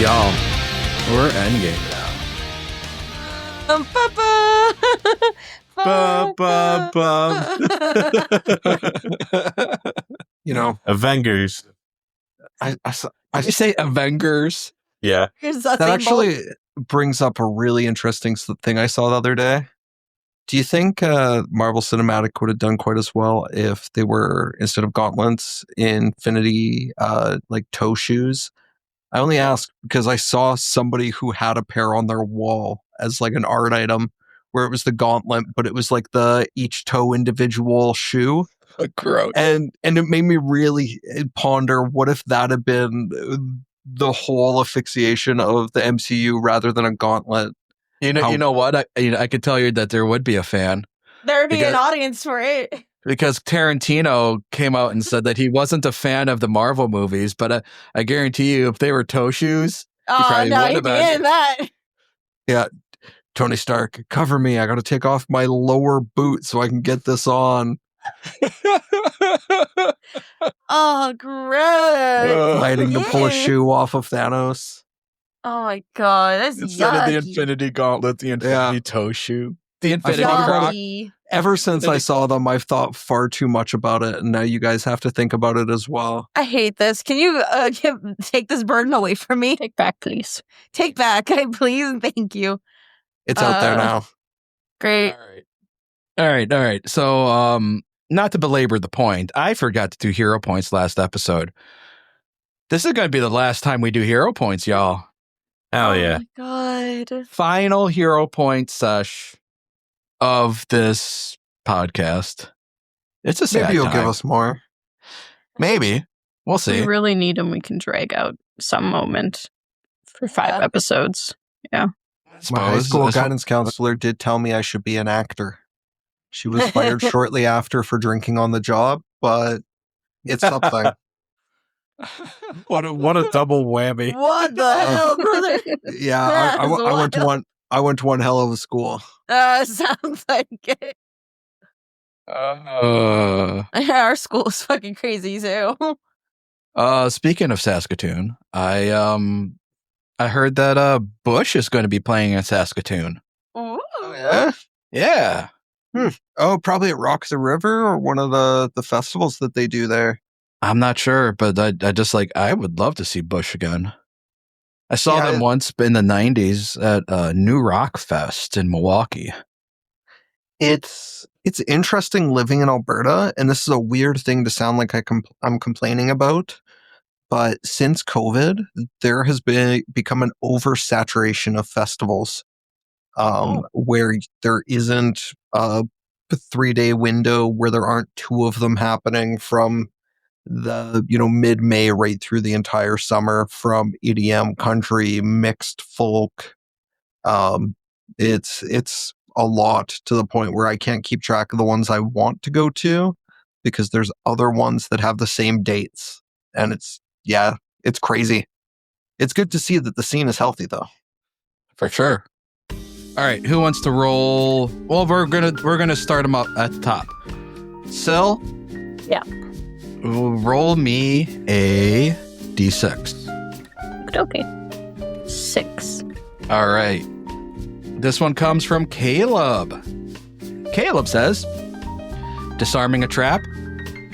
Y'all, we're Endgame now. You know, Avengers. I You say Avengers? Yeah. that actually brings up a really interesting thing I saw the other day. Do you think Marvel Cinematic would have done quite as well if they were, instead of gauntlets, Infinity like toe shoes? I only ask because I saw somebody who had a pair on their wall as like an art item where it was the gauntlet, but it was like each toe individual shoe. Gross. And it made me really ponder, what if that had been the whole asphyxiation of the MCU rather than a gauntlet? You know what? I could tell you that there would be a fan. There would be an audience for it. Because Tarantino came out and said that he wasn't a fan of the Marvel movies, but I guarantee you, if they were toe shoes, he probably would have been. That. Yeah, Tony Stark, cover me. I got to take off my lower boot so I can get this on. Oh, gross. Fighting to pull a shoe off of Thanos. Oh my god, that's Instead of the yucky. Infinity Gauntlet, the Infinity Toe Shoe. The Infinity Croc. Ever since I saw them, I've thought far too much about it, and now you guys have to think about it as well. I hate this. Can you take this burden away from me? Take back, please. Take back, please, and thank you. It's out there now. Great. All right. So, not to belabor the point, I forgot to do hero points last episode. This is going to be the last time we do hero points, y'all. Hell yeah. Oh my god. Final hero point sesh of this podcast. It's a sad Maybe you'll time. give us more. Maybe. We'll If see. we really need them, we can drag out some moment for 5 episodes. Yeah. My high school guidance counselor did tell me I should be an actor. She was fired shortly after for drinking on the job, but it's something. What a double whammy. What the hell, brother? Yeah, I went to one hell of a school. Sounds like it. Our school is fucking crazy too. Speaking of Saskatoon, I heard that Bush is going to be playing in Saskatoon. Ooh. Oh, yeah? Yeah. Oh, probably at Rock the River or one of the festivals that they do there. I'm not sure, but I would love to see Bush again. I saw them once in the 90s at New Rock Fest in Milwaukee. It's interesting living in Alberta, and this is a weird thing to sound like I'm complaining about, but since COVID, there has become an oversaturation of festivals, where there isn't a 3-day window where there aren't 2 of them happening from the mid-May right through the entire summer, from EDM, country, mixed folk. It's a lot, to the point where I can't keep track of the ones I want to go to because there's other ones that have the same dates, and it's crazy. It's good to see that the scene is healthy, though. For sure. All right, who wants to roll? Well, we're gonna start them up at the top. Sil? Yeah. Roll me a d6. Okay. 6. All right. This one comes from Caleb. Caleb says, disarming a trap?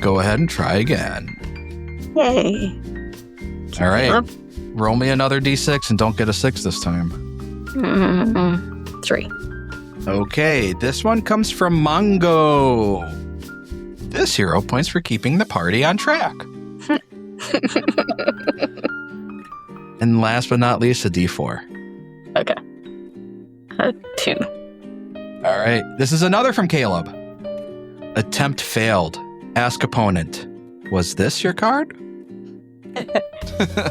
Go ahead and try again. Yay. All right. Roll me another d6 and don't get a 6 this time. 3. Okay, this one comes from Mongo. This hero points for keeping the party on track. And last but not least, a d4. Okay. 2. All right, this is another from Caleb. Attempt failed. Ask opponent, was this your card? I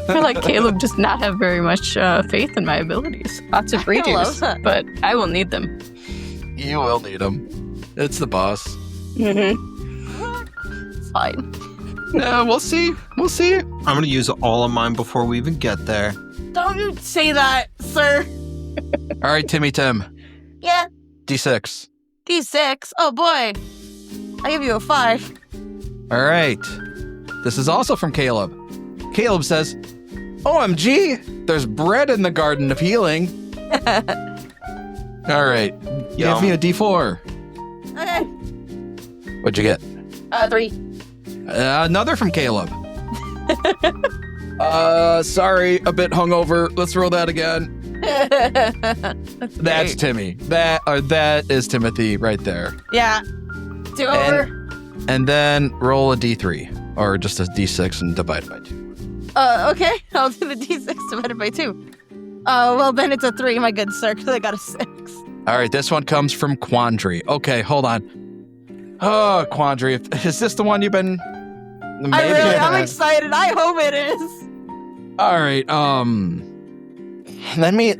feel like Caleb does not have very much faith in my abilities. Lots of redos, but I will need them. You will need them. It's the boss. It's fine. We'll see. I'm going to use all of mine before we even get there. Don't you say that, sir. All right, Timmy Tim. Yeah. D6. D6. Oh boy. I give you a 5. All right. This is also from Caleb. Caleb says, OMG, there's bread in the Garden of Healing. All right, give me a D4. Okay. What'd you get? 3. Another from Caleb. Sorry, a bit hungover. Let's roll that again. That's Timmy. That is Timothy right there. Yeah. 2 over. And then roll a D3 or just a D6 and divide it by 2. Okay. I'll do the D6 divided by 2. Well, then it's a 3, my good sir, because I got a 6. All right, this one comes from Quandary. Okay, hold on. Oh, Quandary, is this the one you've been... I'm excited. I hope it is. All right, let me,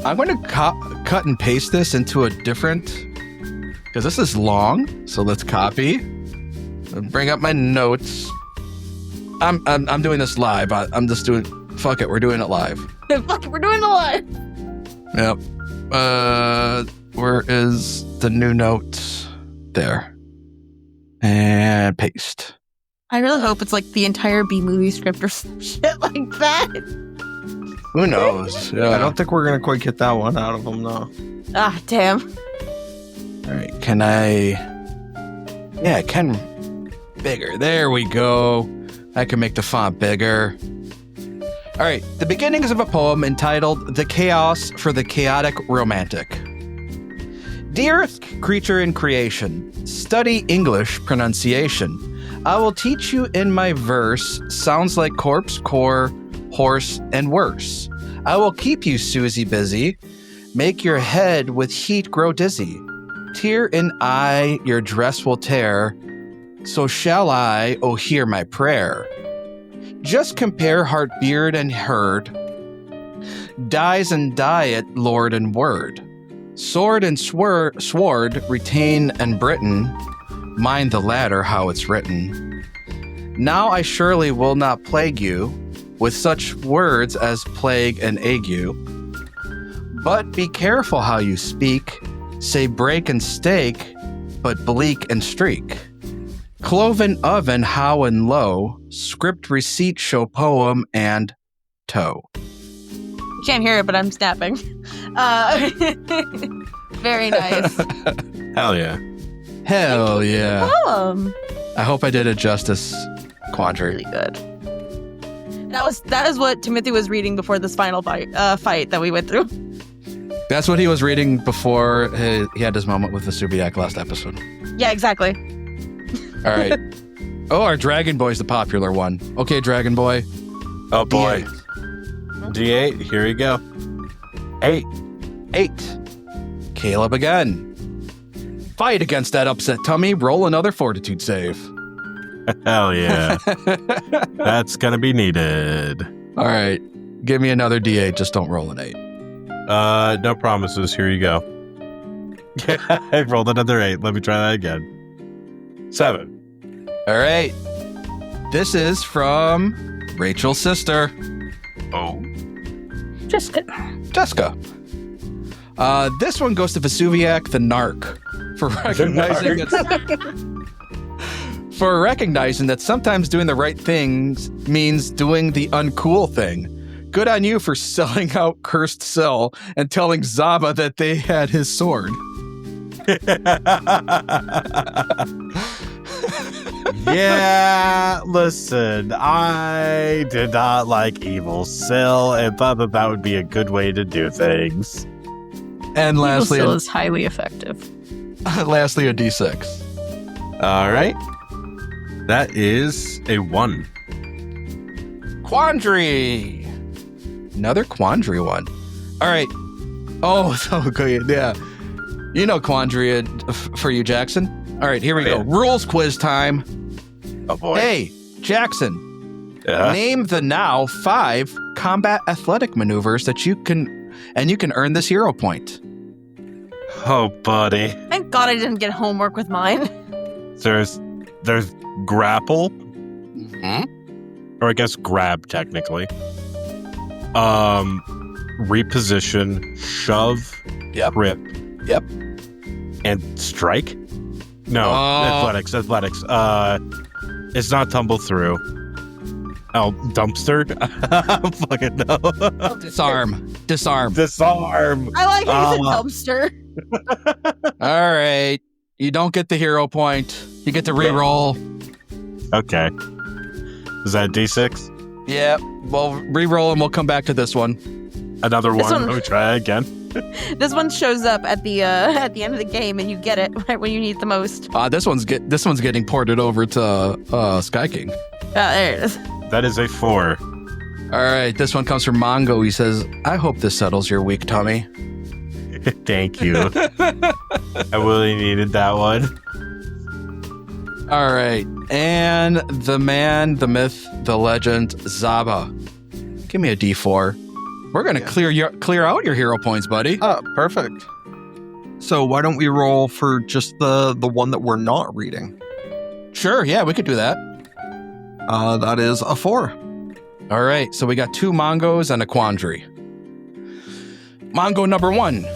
I'm going to cut and paste this into a different, because this is long, so let's copy. Bring up my notes. I'm doing this live. I'm just doing, fuck it, we're doing it live. Fuck it, we're doing it live. Yep. Where is the new note? There. And paste. I really hope it's like the entire B-movie script or some shit like that. Who knows? Yeah. I don't think we're going to quite get that one out of them, though. Ah, damn. All right, can I... Yeah, can... Bigger. There we go. I can make the font bigger. All right, the beginnings of a poem entitled The Chaos for the Chaotic Romantic. Dearest creature in creation, study English pronunciation. I will teach you in my verse sounds like corpse, core, horse, and worse. I will keep you, Susie, busy. Make your head with heat grow dizzy. Tear in eye your dress will tear. So shall I, oh hear my prayer. Just compare heart, beard, and herd. Dies and diet, lord and word. Sword and sword, retain and Britain. Mind the latter, how it's written. Now I surely will not plague you with such words as plague and ague. But be careful how you speak. Say break and stake, but bleak and streak. Cloven oven, how and low. Script receipt show poem and toe. You can't hear it, but I'm snapping. Very nice. Hell yeah. Hell yeah. Poem. I hope I did it justice, Quandary. Really good. That is what Timothy was reading before this final fight that we went through. That's what he was reading before he had his moment with the Subiac last episode. Yeah, exactly. All right. Oh, our Dragon Boy's the popular one. Okay, Dragon Boy. Oh boy. D8. D8, here we go. 8. 8. Caleb again. Fight against that upset tummy. Roll another fortitude save. Hell yeah. That's gonna be needed. All right. Give me another D8. Just don't roll an 8. No promises. Here you go. I rolled another 8. Let me try that again. 7. All right. This is from Rachel's sister. Oh. Jessica. Jessica. This one goes to Vesuviac the Narc for recognizing that sometimes doing the right things means doing the uncool thing. Good on you for selling out Cursed Cell and telling Zaba that they had his sword. Yeah, listen, I did not like Evil Cell and thought that would be a good way to do things. And lastly, Evil Cell is highly effective. Lastly, a D6. All right. That is a 1. Quandary. Another Quandary one. All right. Oh, so good. Yeah. You know Quandary for you, Jackson. All right, here we go. Rules quiz time. Oh, boy. Hey, Jackson. Yeah? Name the now 5 combat athletic maneuvers that you can earn this hero point. Oh, buddy. Thank God I didn't get homework with mine. There's grapple, Mm-hmm. or I guess grab technically. Reposition, shove, Yep. rip. Yep. And strike? No, Oh. athletics. It's not tumble through. Oh, dumpster? Fucking no. Disarm. Disarm. Disarm. I like how you said dumpster. All right. You don't get the hero point. You get to re-roll. Okay. Is that D6? Yeah. Well, re-roll and we'll come back to this one. Another This one. one- Let me try again. This one shows up at the end of the game, and you get it right when you need it the most. This one's getting ported over to Sky King. There it is. That is a 4. All right. This one comes from Mongo. He says, "I hope this settles your weak tummy." Thank you. I really needed that one. All right. And the man, the myth, the legend, Zaba. Give me a D4. We're gonna clear out your hero points, buddy. Perfect. So why don't we roll for just the one that we're not reading? Sure. Yeah, we could do that. That is a 4. All right. So we got 2 Mongos and a quandary. Mongo number 1.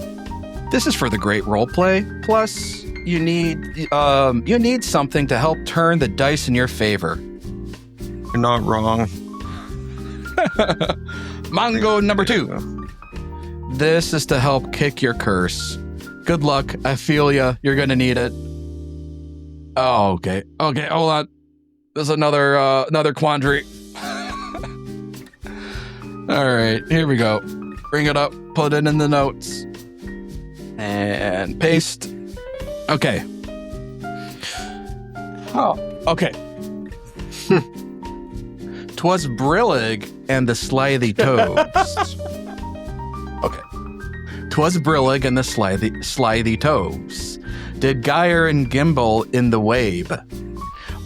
This is for the great roleplay. Plus, you need something to help turn the dice in your favor. You're not wrong. Mongo number 2. This is to help kick your curse. Good luck. I feel ya. You're gonna need it. Oh, okay. Okay, hold on. There's another quandary. All right, here we go. Bring it up. Put it in the notes. And paste. Okay. Oh, okay. 'Twas Brillig and the Slithy Toves. Okay. 'Twas Brillig and the Slithy Toves. Did Geyer and Gimbal in the Wabe.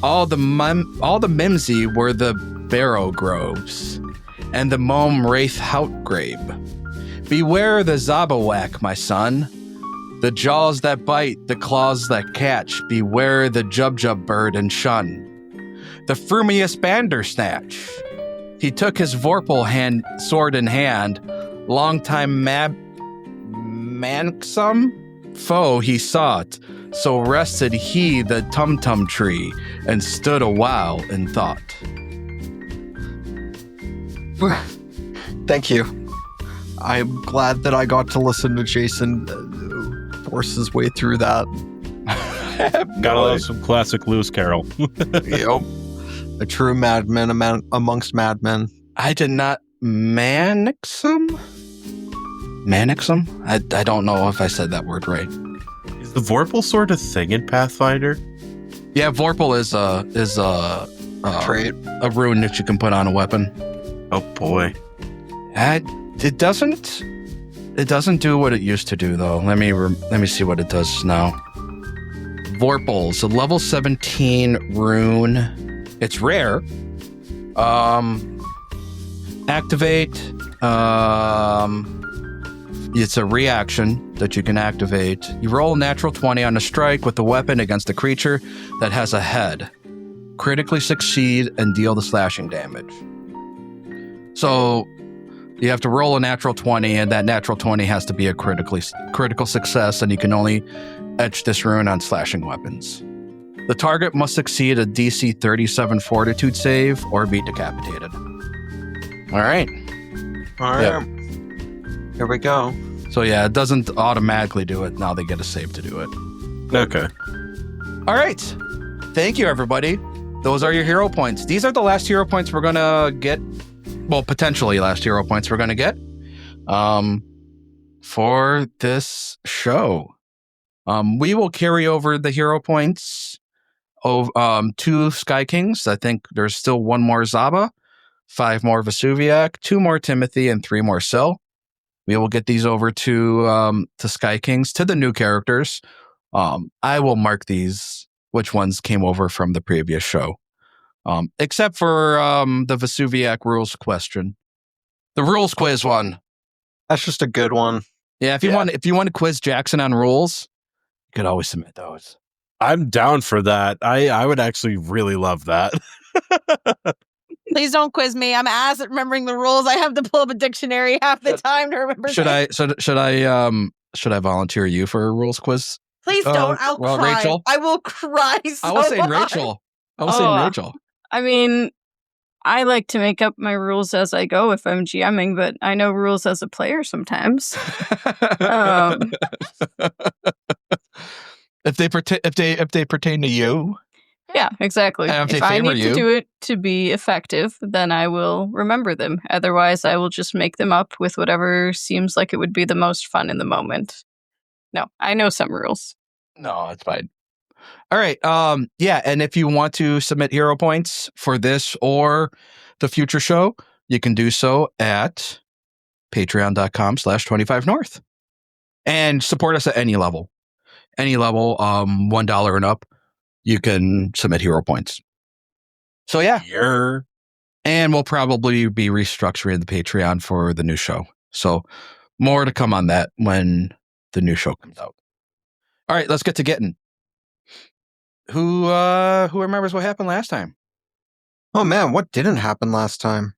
All the Mimsy were the Barrow Groves. And the Mome Wraith Houtgrabe. Beware the Zabawak, my son. The jaws that bite, the claws that catch. Beware the Jub bird and shun. The Frumious Bandersnatch. He took his Vorpal sword in hand. Longtime manxome foe he sought. So rested he the Tum tree and stood a while in thought. Thank you. I'm glad that I got to listen to Jason force his way through that. Gotta love some classic Lewis Carroll. Yep. A true madman amongst madmen. I did not manxum? Manxum? I don't know if I said that word right. Is the Vorpal sword a thing in Pathfinder? Yeah, Vorpal is a Trait. a rune that you can put on a weapon. Oh boy. It doesn't do what it used to do though. Let me see what it does now. Vorpal's a level 17 rune. It's rare. Activate. It's a reaction that you can activate. You roll a natural 20 on a strike with the weapon against a creature that has a head. Critically succeed and deal the slashing damage. So you have to roll a natural 20, and that natural 20 has to be a critical success, and you can only etch this rune on slashing weapons. The target must succeed a DC 37 Fortitude save or be decapitated. All right. All right. Yep. Here we go. So yeah, it doesn't automatically do it. Now they get a save to do it. Okay. All right. Thank you, everybody. Those are your hero points. These are the last hero points we're going to get. Well, potentially last hero points we're going to get for this show. We will carry over the hero points of 2 Sky Kings. I think there's still 1 more Zaba, 5 more Vesuviac, 2 more Timothy, and 3 more Sil. We will get these over to Sky Kings, to the new characters. I will mark these, which ones came over from the previous show. Except for the Vesuviac rules question. The rules quiz one. That's just a good one. Yeah, if you want to quiz Jackson on rules, you could always submit those. I'm down for that. I would actually really love that. Please don't quiz me. I'm ass at remembering the rules. I have to pull up a dictionary half the time to remember. Should I volunteer you for a rules quiz? Please don't. I'll cry. Rachel? I will cry so I was saying hard. Rachel. I was saying Rachel. I mean, I like to make up my rules as I go if I'm GMing, but I know rules as a player sometimes. If they pertain to you. Yeah, exactly. And If I need to do it to be effective, then I will remember them. Otherwise, I will just make them up with whatever seems like it would be the most fun in the moment. No, I know some rules. No, it's fine. All right. Yeah, and if you want to submit hero points for this or the future show, you can do so at patreon.com/25north. And support us at any level. Any level, $1 and up, you can submit hero points. So yeah. And we'll probably be restructuring the Patreon for the new show. So more to come on that when the new show comes out. All right, let's get to getting. Who remembers what happened last time? Oh man, what didn't happen last time?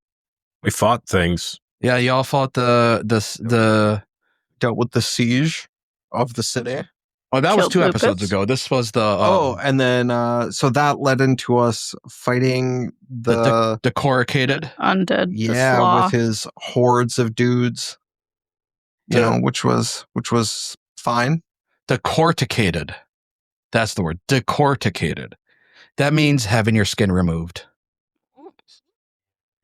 We fought things. Yeah, y'all fought the Dealt with the siege of the city. Oh, that was Killed 2 Lupus. episodes ago. This was the And then so that led into us fighting the decorticated. Undead. the yeah, slaw. with his hordes of dudes. You Yeah. know, which was fine. Decorticated. That's the word. Decorticated. That means having your skin removed.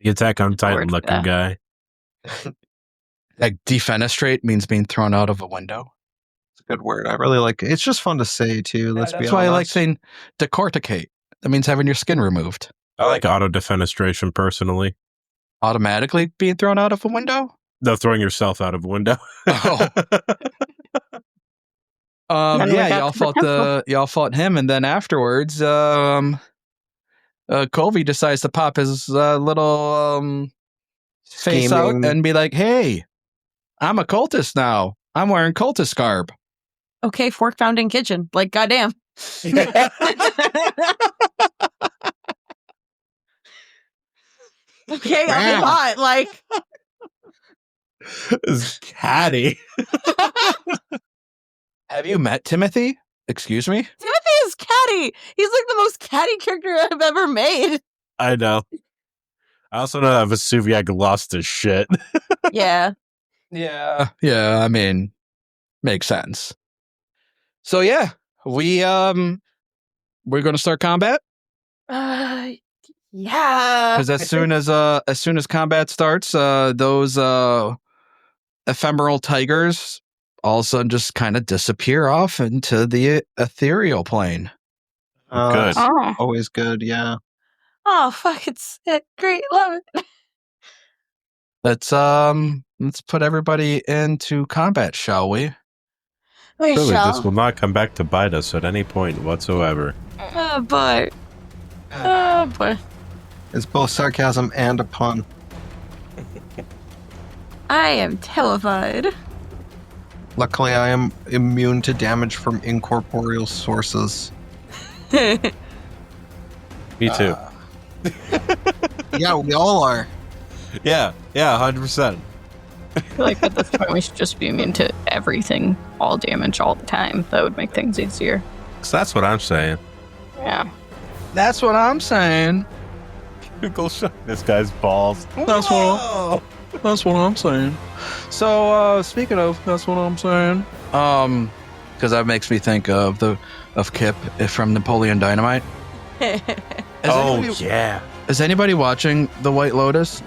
The Attack on Titan Word for looking that. guy. Like defenestrate means being thrown out of a window. It's a good word. I really like it. It's just fun to say too. Let's be honest. That's why I like saying decorticate. That means having your skin removed. I like auto defenestration personally. Automatically being thrown out of a window? No, throwing yourself out of a window. Oh. Then we Yeah, got to the temple. y'all fought him, and then afterwards, Colvi decides to pop his little face out Scheming. and be like, "Hey, I'm a cultist now. I'm wearing cultist garb." Okay, fork found in kitchen. Like, goddamn. Okay, I'll be hot. Like, It's catty. Have you met Timothy? Excuse me? Timothy is catty. He's like the most catty character I've ever made. I know. I also know that Vesuviac lost his shit. Yeah. Yeah. Yeah, I mean, makes sense. So yeah, we're going to start combat Yeah. because as soon as combat starts, those ephemeral tigers all of a sudden just kind of disappear off into the ethereal plane. Good. Oh, Always good. Yeah. Oh, fuck. It's great. Love it. Let's put everybody into combat, shall we? We Clearly, shall. this will not come back to bite us at any point whatsoever. Oh, boy. Oh, boy. It's both sarcasm and a pun. I am terrified. Luckily, I am immune to damage from incorporeal sources. Me too. Yeah, we all are. Yeah, 100%. I feel like at this point we should just be immune to everything, all damage, all the time. That would make things easier. So that's what I'm saying. Yeah. That's what I'm saying. Go show this guy's balls. That's what I'm saying. So speaking of, that's what I'm saying. Because that makes me think of Kip from Napoleon Dynamite. Yeah. Is anybody watching The White Lotus?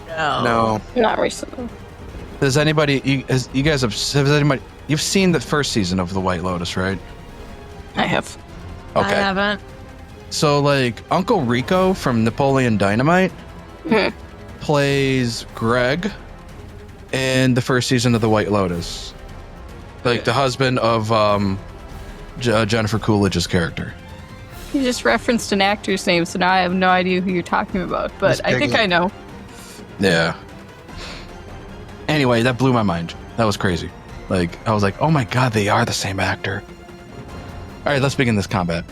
No. Not recently. Does anybody? Has anybody? You've seen the first season of The White Lotus, right? I have. I haven't. So like Uncle Rico from Napoleon Dynamite plays Greg in the first season of The White Lotus, like the husband of Jennifer Coolidge's character. You just referenced an actor's name, so now I have no idea who you're talking about, but Miss I think Piglet. I know. Yeah. Anyway, that blew my mind. That was crazy. Like I was like, oh my god, they are the same actor. All right, let's begin this combat.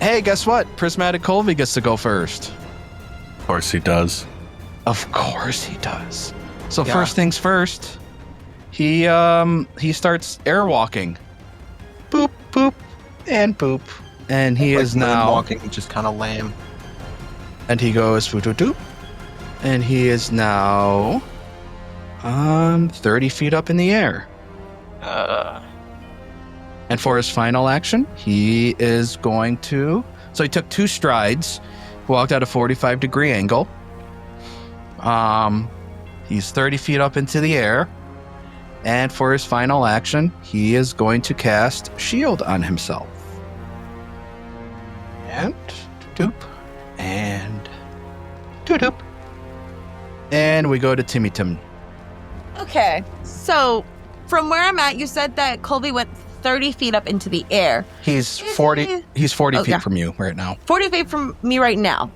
Hey, guess what? Prismatic Colvi gets to go first. Of course he does. Of course he does. So Yeah. first things first, he starts airwalking. Boop, boop, and boop. And he is now walking, just kind of lame. And he goes foo-doo-doo. And he is now 30 feet up in the air. And for his final action, he is going to... So he took 2 strides, walked at a 45-degree angle. He's 30 feet up into the air. And for his final action, he is going to cast Shield on himself. And doop. And doop. And we go to Timmy Tim. Okay, so from where I'm at, you said that Colby went 30 feet up into the air. He's 40 feet from you right now. 40 feet from me right now.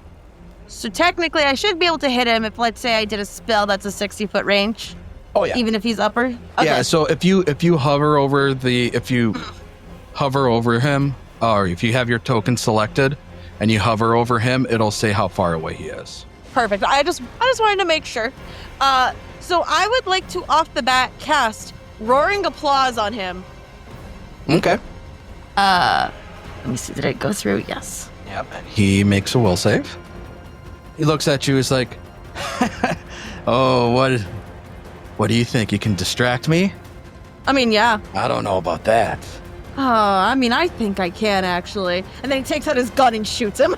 So technically, I should be able to hit him if, let's say, I did a spell that's a 60-foot range. Oh yeah. Even if he's upper. Okay. Yeah. So if you hover over him, or if you have your token selected, and you hover over him, it'll say how far away he is. Perfect. I just wanted to make sure. So I would like to off the bat cast Roaring Applause on him. Okay. Let me see. Did it go through? Yes. Yep. He makes a will save. He looks at you. He's like, "Oh, what do you think? You can distract me?" I mean, yeah. I don't know about that. Oh, I mean, I think I can actually. And then he takes out his gun and shoots him.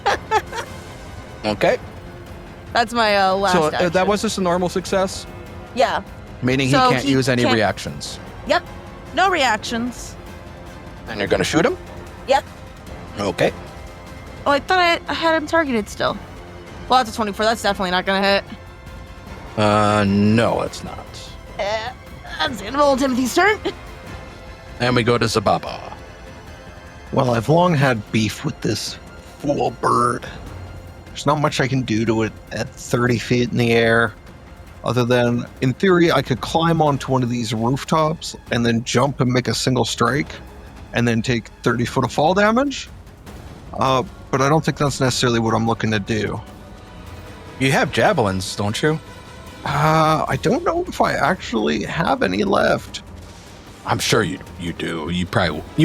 Okay. That's my last So action. that was just a normal success, Yeah. meaning So he can't use any reactions. Yep. No reactions. And you're gonna shoot him? Yep. Okay. Oh, I thought I had him targeted still. Well, that's a 24. That's definitely not going to hit. No, it's not. That's the end of old Timothy's turn. And we go to Zababa. Well, I've long had beef with this fool bird. There's not much I can do to it at 30 feet in the air, other than, in theory, I could climb onto one of these rooftops and then jump and make a single strike, and then take 30 foot of fall damage. But I don't think that's necessarily what I'm looking to do. You have javelins, don't you? I don't know if I actually have any left. I'm sure you do. You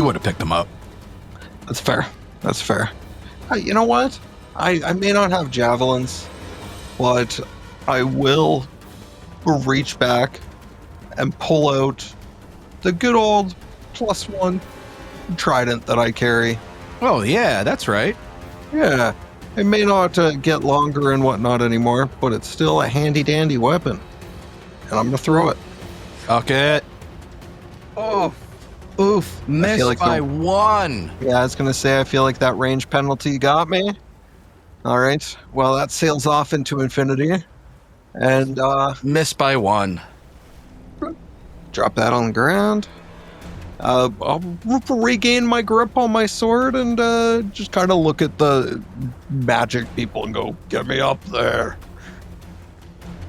would have picked them up. That's fair. That's fair. You know what? I may not have javelins, but I will reach back and pull out the good old +1 trident that I carry. Oh yeah, that's right. Yeah, it may not get longer and whatnot anymore, but it's still a handy dandy weapon. And I'm gonna throw it. Fuck it. Oh, oof! Missed like by 1. Yeah, I was gonna say, I feel like that range penalty got me. All right, well, that sails off into infinity. And Missed by 1. drop that on the ground. I'll regain my grip on my sword and just kind of look at the magic people and go, "Get me up there."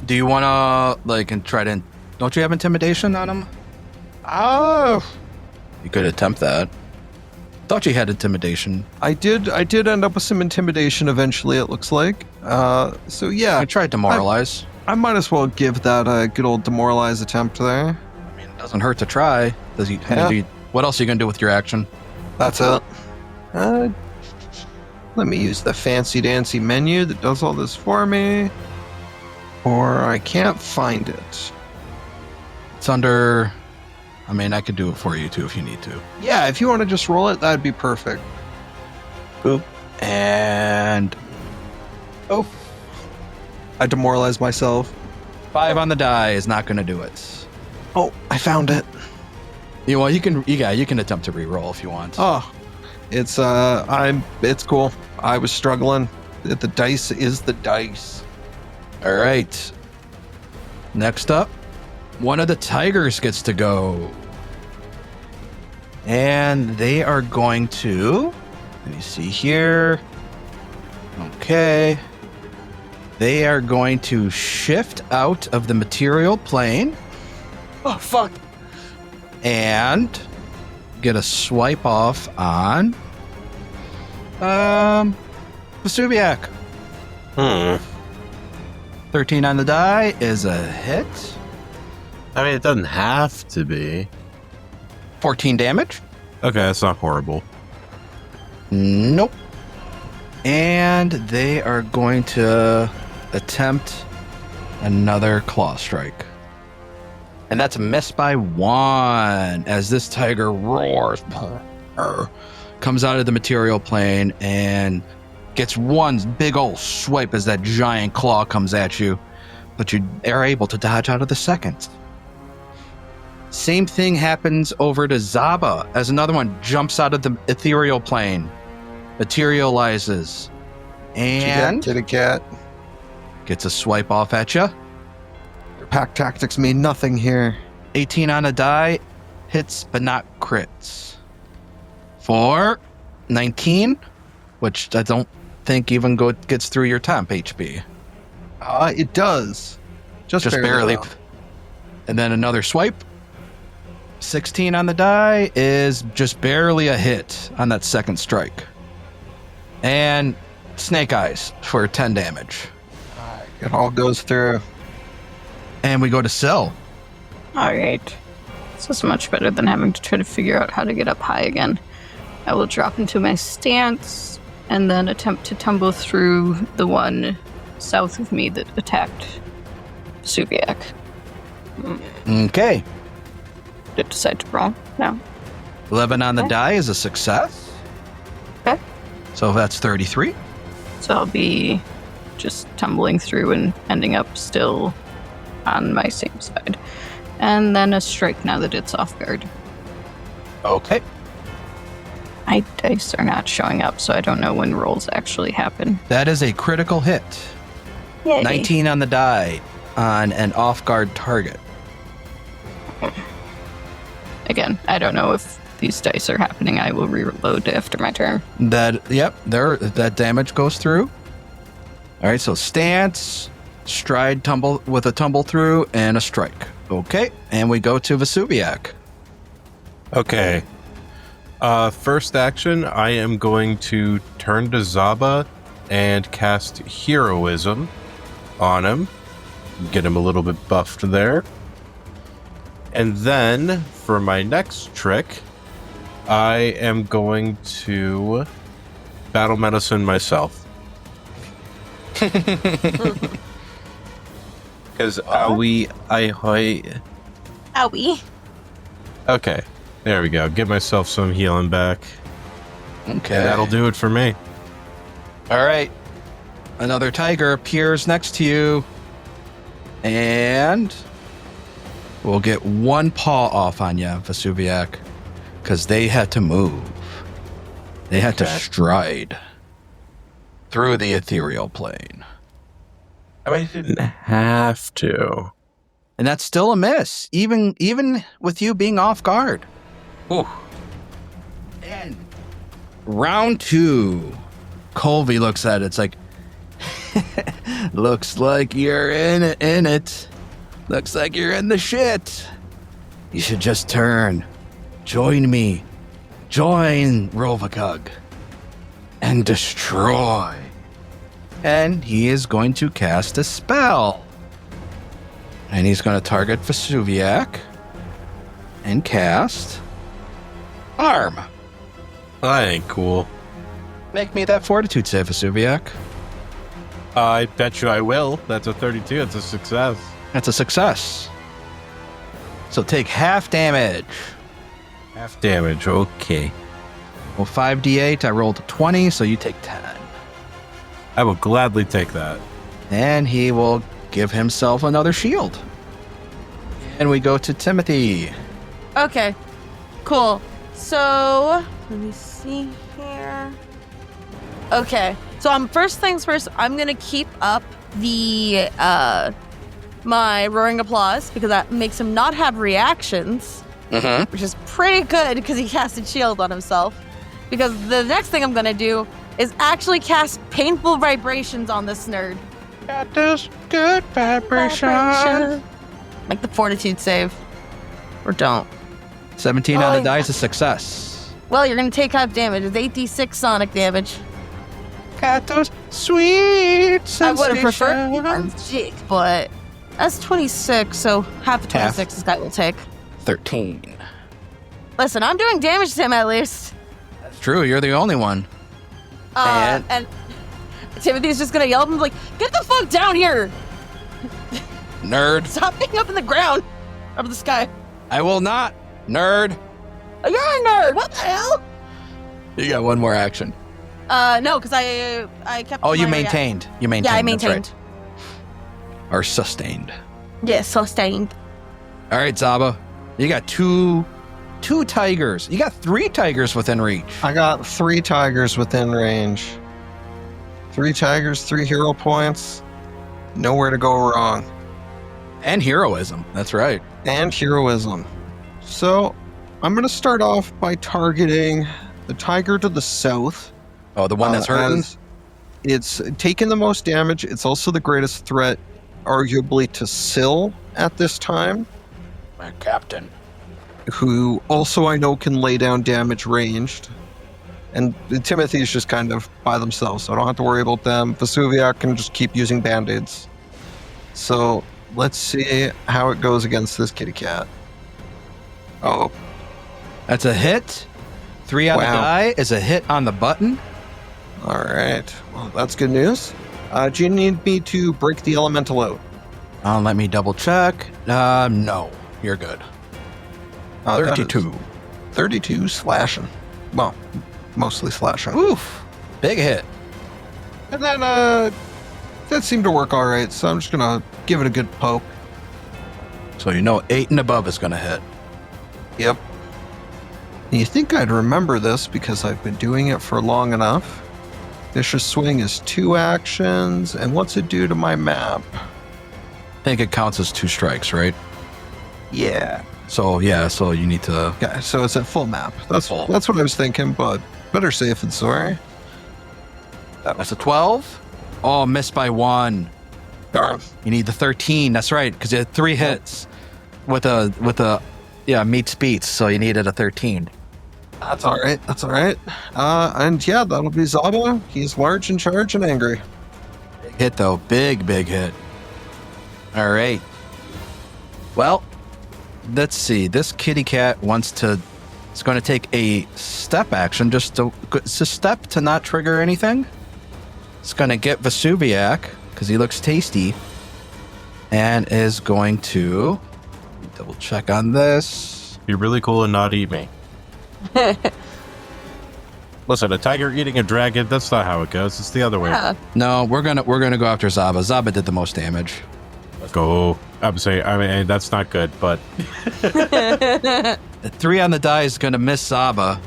Do you want to and try to? Don't you have intimidation on him? Oh, You could attempt that. Thought you had intimidation. I did end up with some intimidation eventually, it looks like. So yeah, I tried demoralize. I might as well give that a good old demoralize attempt there. I mean, it doesn't hurt to try. Does he? Yeah. What else are you gonna do with your action? That's it. Let me use the fancy dancy menu that does all this for me. Or I can't find it. It's under. I mean, I could do it for you too if you need to. Yeah, if you want to just roll it, that'd be perfect. Boop. And Oh. I demoralized myself. 5 on the die is not gonna do it. Oh, I found it. You can attempt to re-roll if you want. Oh. It's cool. I was struggling. The dice is the dice. All right. Next up, one of the tigers gets to go. And they are going to... Let me see here. Okay. They are going to shift out of the material plane. Oh, fuck. And get a swipe off on... Vesuviac. 13 on the die is a hit. I mean, it doesn't have to be. 14 damage. Okay, that's not horrible. Nope. And they are going to attempt another claw strike. And that's a miss by 1 as this tiger roars, comes out of the material plane and gets one big old swipe as that giant claw comes at you, but you are able to dodge out of the second. Same thing happens over to Zaba as another one jumps out of the ethereal plane, materializes, and Kitty cat. gets a swipe off at you. Your pack tactics mean nothing here. 18 on a die, hits but not crits. For 19, which I don't think even gets through your temp HP. It does. Just barely. though. And then another swipe. 16 on the die is just barely a hit on that second strike. And Snake Eyes for 10 damage. It all goes through. And we go to Syl. Alright. This is much better than having to try to figure out how to get up high again. I will drop into my stance and then attempt to tumble through the one south of me that attacked Vesuviac. Okay. Did decide to roll? No. 11 on the die is a success. Okay. So that's 33. So I'll be just tumbling through and ending up still on my same side. And then a strike now that it's off guard. Okay. My dice are not showing up, so I don't know when rolls actually happen. That is a critical hit. Yay. 19 on the die on an off-guard target. Again, I don't know if these dice are happening. I will reload after my turn. That damage goes through. All right, so stance, stride, tumble with a tumble through, and a strike. Okay, and we go to Vesuviac. Okay. First action, I am going to turn to Zaba and cast Heroism on him. Get him a little bit buffed there. And then, for my next trick, I am going to Battle Medicine myself. Because Owie. Okay, there we go. Get myself some healing back. Okay. That'll do it for me. All right. Another tiger appears next to you. And we'll get one paw off on you, Vesuviac. Because they had to move. They had to stride through the ethereal plane. I didn't have to. And that's still a miss, even with you being off guard. Ooh. And round 2, Colvi looks at it. It's like, looks like you're in it. Looks like you're in the shit. You should just turn. Join me. Join Rovakug. And destroy. And he is going to cast a spell. And he's going to target Vesuviac. And cast Arm. That ain't cool. Make me that fortitude save, Vesuviac. I bet you I will. That's a 32. It's a success. That's a success. So take half damage. Half damage. Okay. Well, 5d8. I rolled a 20, so you take 10. I will gladly take that. And he will give himself another shield. And we go to Timothy. Okay, cool. So, let me see here. Okay, so first things first, I'm going to keep up the, my roaring applause because that makes him not have reactions, which is pretty good because he casted shield on himself. Because the next thing I'm going to do is actually cast painful vibrations on this nerd. Got those good vibrations. Make the fortitude save. Or don't. 17 on the die is a success. Well, you're going to take half damage. It's 8d6 sonic damage. Got those sweet sensations. I would have preferred Jake, but that's 26, so half of 26 this guy will take. 13. Listen, I'm doing damage to him at least. That's true, you're the only one. And Timothy's just gonna yell at him like, "Get the fuck down here! Nerd. Stop being up in the ground, up in the sky. I will not. Nerd. You're a nerd. What the hell?" You got one more action. No, because I kept. Oh, you my maintained. You maintained. Yeah, I that's maintained. right. Or sustained. Yeah, sustained. All right, Zaba. You got two tigers. You got 3 tigers within reach. I got 3 tigers within range. 3 tigers, 3 hero points. Nowhere to go wrong. And heroism. That's right. And heroism. So, I'm going to start off by targeting the tiger to the south. Oh, the one that's hurting? as It's taken the most damage. It's also the greatest threat, arguably, to Syl at this time, My captain. who also I know can lay down damage ranged. And Timothy's just kind of by themselves, so I don't have to worry about them. Vesuviac can just keep using band-aids. So let's see how it goes against this kitty cat. Oh, That's a hit. 3 on the Wow. die is a hit on the button. all right. Well, that's good news. Do you need me to break the elemental out? Let me double check. No. You're good. That is 32. 32 slashing. Well, mostly slashing. Oof. Big hit. And then, that seemed to work all right, so I'm just gonna give it a good poke. So you know 8 and above is going to hit. Yep. You think I'd remember this because I've been doing it for long enough. Vicious Swing is 2 actions, and what's it do to my map? I think it counts as 2 strikes, right? Yeah. So you need to. Okay, so it's at full map. That's Full. what I was thinking, but better safe than sorry. That's a 12. Oh, missed by 1. Darn. You need the 13. That's right, because you had 3 hits with a meets beats. So you needed a 13. That's all right. That's all right. And yeah, that'll be Zaba. He's large in charge and angry. Big hit though, big hit. All right. Well, let's see. This kitty cat wants to. It's going to take a step action. It's a step to not trigger anything. It's going to get Vesuviac because he looks tasty, and is going to double check on this. Be really cool and not eat me. Listen, a tiger eating a dragon, that's not how it goes. It's the other way. Yeah. No, we're gonna go after Zaba. Zaba did the most damage. Go. I'm saying, I mean, that's not good, but The 3 on the die is gonna miss Zaba,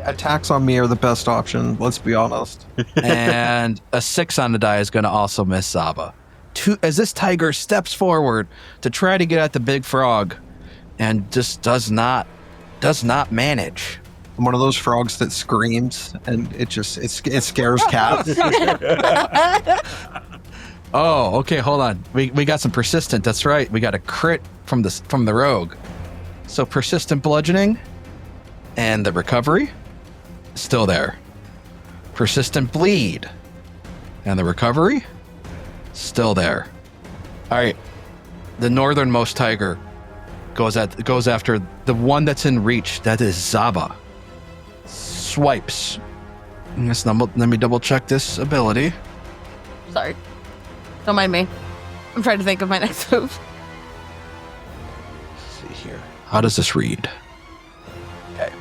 Attacks on me are the best option, let's be honest. and a 6 on the die is gonna also miss Zaba. As this tiger steps forward to try to get at the big frog, and just does not manage. I'm one of those frogs that screams, and it scares cats. Oh, okay, hold on. We got some persistent. That's right. We got a crit from the rogue. So persistent bludgeoning, and the recovery still there. Persistent bleed, and the recovery still there. All right, the northernmost tiger goes after the one that's in reach. That is Zaba. Swipes. Let me double check this ability. Sorry. Don't mind me. I'm trying to think of my next move. Let's see here. How does this read? Okay.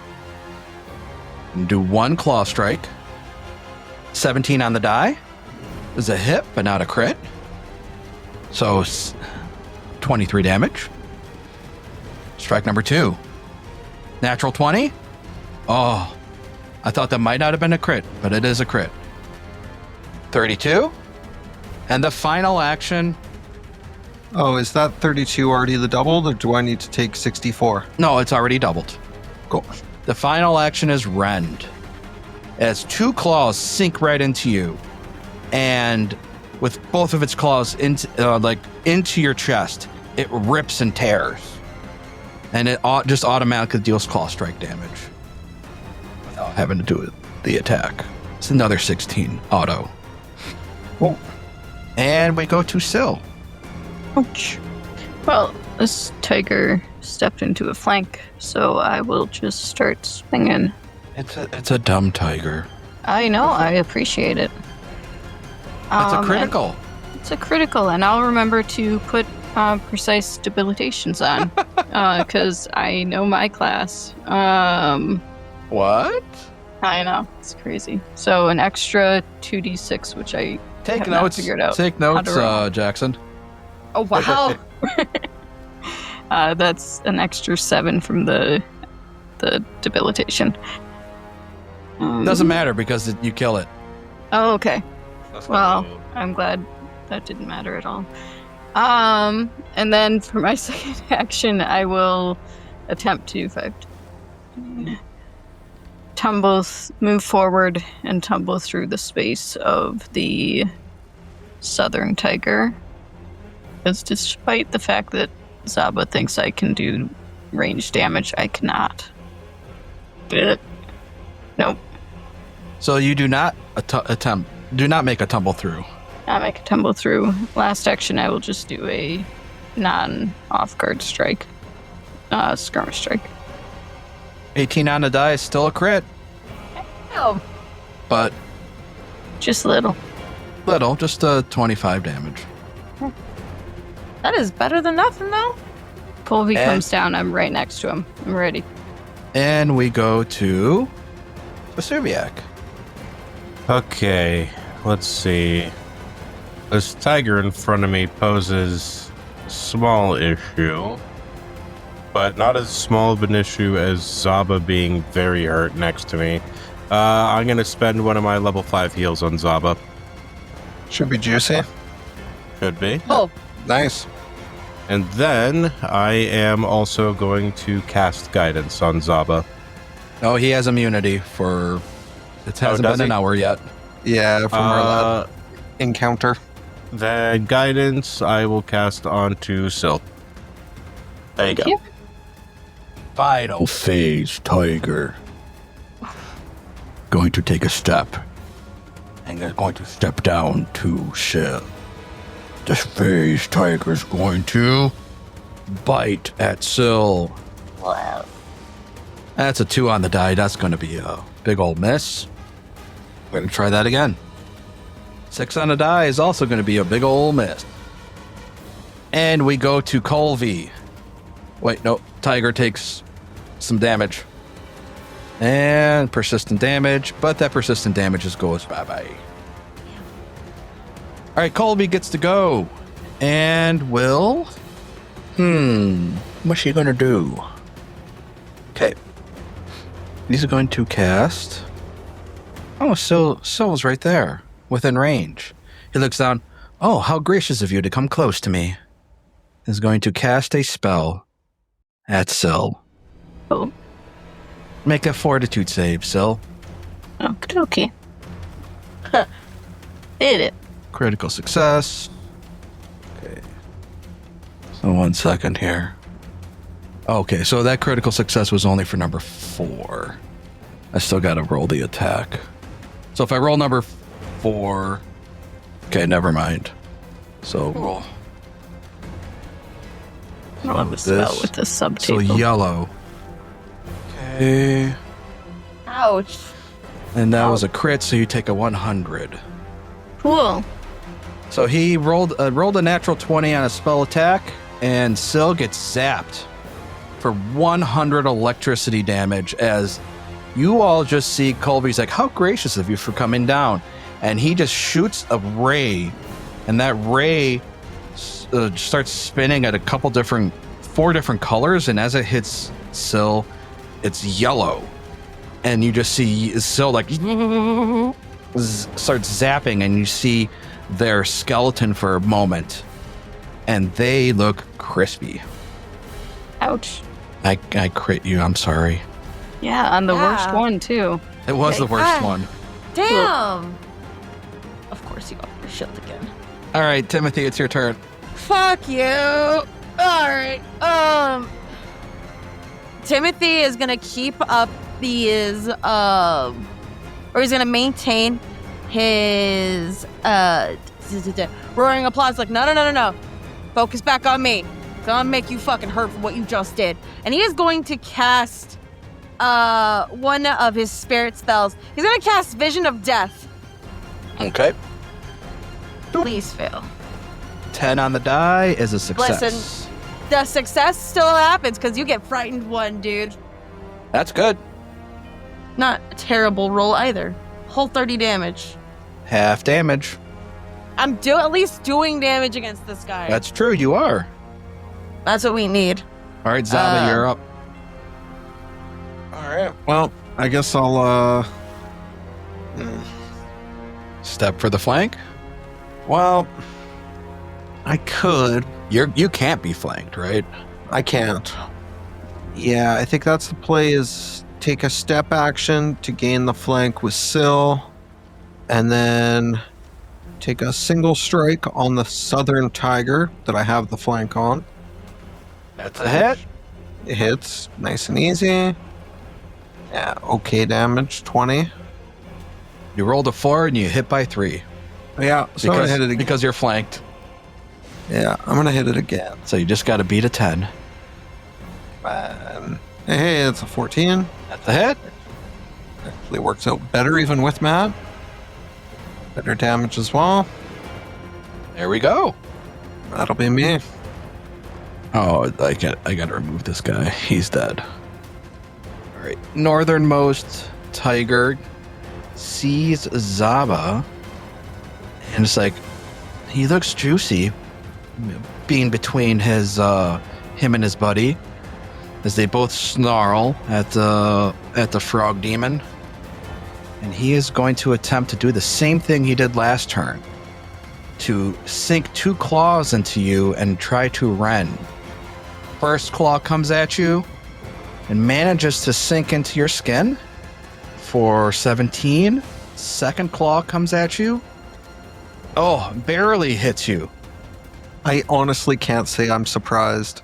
Do 1 claw strike. 17 on the die. Is a hit, but not a crit. So 23 damage. Strike number 2. Natural 20. Oh, I thought that might not have been a crit, but it is a crit. 32. And the final action. Oh, is that 32 already the doubled, or do I need to take 64? No, it's already doubled. Cool. The final action is Rend. As 2 claws sink right into you, and with both of its claws into your chest, it rips and tears, and it just automatically deals claw strike damage without having to do the attack. It's another 16 auto. Cool. And we go to Syl. Ouch. Well, this tiger stepped into a flank, so I will just start swinging. It's a dumb tiger. I know. I appreciate it. That's a critical. It's a critical, and I'll remember to put precise debilitations on because I know my class. What? I know, it's crazy. So an extra 2d6, which I Take have not notes. figured out. Take how notes, to roll. Jackson. Oh, wow. That's an extra 7 from the debilitation. Doesn't matter because you kill it. Oh, okay. Well, I'm glad that didn't matter at all. And then for my second action, I will attempt to move forward and tumble through the space of the southern tiger. Because despite the fact that Zaba thinks I can do range damage, I cannot. Nope. So you do not do not make a tumble through. I make a tumble through. Last action, I will just do a non-off-guard strike. Skirmish strike. 18 on the die is still a crit, Oh, but Just little. just 25 damage. that is better than nothing, though. Colvi And- comes down, I'm right next to him. I'm ready. And we go to Vesuviac. Okay, let's see. This tiger in front of me poses a small issue, but not as small of an issue as Zaba being very hurt next to me. I'm going to spend one of my level 5 heals on Zaba. Should be juicy. Could be. Oh, Nice. And then I am also going to cast Guidance on Zaba. Oh, he has immunity for. It hasn't does been an he? hour yet. Yeah, from our encounter. The Guidance I will cast onto Sil. There you go. you. Final phase, tiger. Going to take a step. And they're going to step down to Sil. This phase, tiger's going to bite at Sil. wow. That's a 2 on the die. That's going to be a big old miss. We're going to try that again. 6 on the die is also going to be a big old miss. And we go to Colvi. Wait, no. Tiger takes some damage. And persistent damage. But that persistent damage just goes bye-bye. All right, Colby gets to go. And will... What's she going to do? Okay. He's going to cast... Oh, Sil's right there, within range. He looks down. Oh, how gracious of you to come close to me. He's going to cast a spell at Sil. Oh, Make a fortitude save, Sil. okay. Did it. Critical success. Okay. So 1 second here. Okay, so that critical success was only for number 4. I still got to roll the attack. So if I roll number 4... Okay, never mind. So roll. I love the with spell this. with the So subtable. yellow. Okay. Ouch. And that was a crit, so you take a 100. Cool. So he rolled a natural 20 on a spell attack, and Sil gets zapped for 100 electricity damage as you all just see Colby's like, how gracious of you for coming down. And he just shoots a ray, and that ray starts spinning at 4 different colors, and as it hits Sil, it's yellow. And you just see Sil like starts zapping, and you see their skeleton for a moment, and they look crispy. Ouch. I crit you, I'm sorry. Yeah, on the worst Yeah. one, too. It was the worst Ah. one. Damn. Of course you got your shield again. All right, Timothy, it's your turn. Fuck you. All right. Timothy is gonna keep up these or he's gonna maintain his roaring applause. Like no. Focus back on me. It's gonna make you fucking hurt for what you just did. And he is going to cast one of his spirit spells. He's gonna cast Vision of Death. Okay. Please fail. 10 on the die is a success. Listen. The success still happens because you get frightened one, dude. That's good. Not a terrible roll either. Whole 30 damage. Half damage. I'm at least doing damage against this guy. That's true, you are. That's what we need. All right, Zaba, you're up. All right. Well, I guess I'll Step for the flank. Well, I could. You can't be flanked, right? I can't. Yeah, I think that's the play is take a step action to gain the flank with Syl, and then take a single strike on the Southern Tiger that I have the flank on. That's a hit. It hits nice and easy. Yeah, okay damage, 20. You rolled a 4 and you hit by 3. Yeah, so I'm gonna hit it again. Because you're flanked. Yeah, I'm gonna hit it again. So you just got to beat a 10. Hey, it's a 14. That's a hit. Actually works out better even with Matt. Better damage as well. There we go. That'll be me. Oh, I got to remove this guy. He's dead. All right. Northernmost tiger sees Zaba, and it's like he looks juicy, being between his him and his buddy, as they both snarl at the frog demon, and he is going to attempt to do the same thing he did last turn, to sink 2 claws into you and try to rend. First claw comes at you and manages to sink into your skin for 17. Second claw comes at you. Oh, barely hits you. I honestly can't say I'm surprised.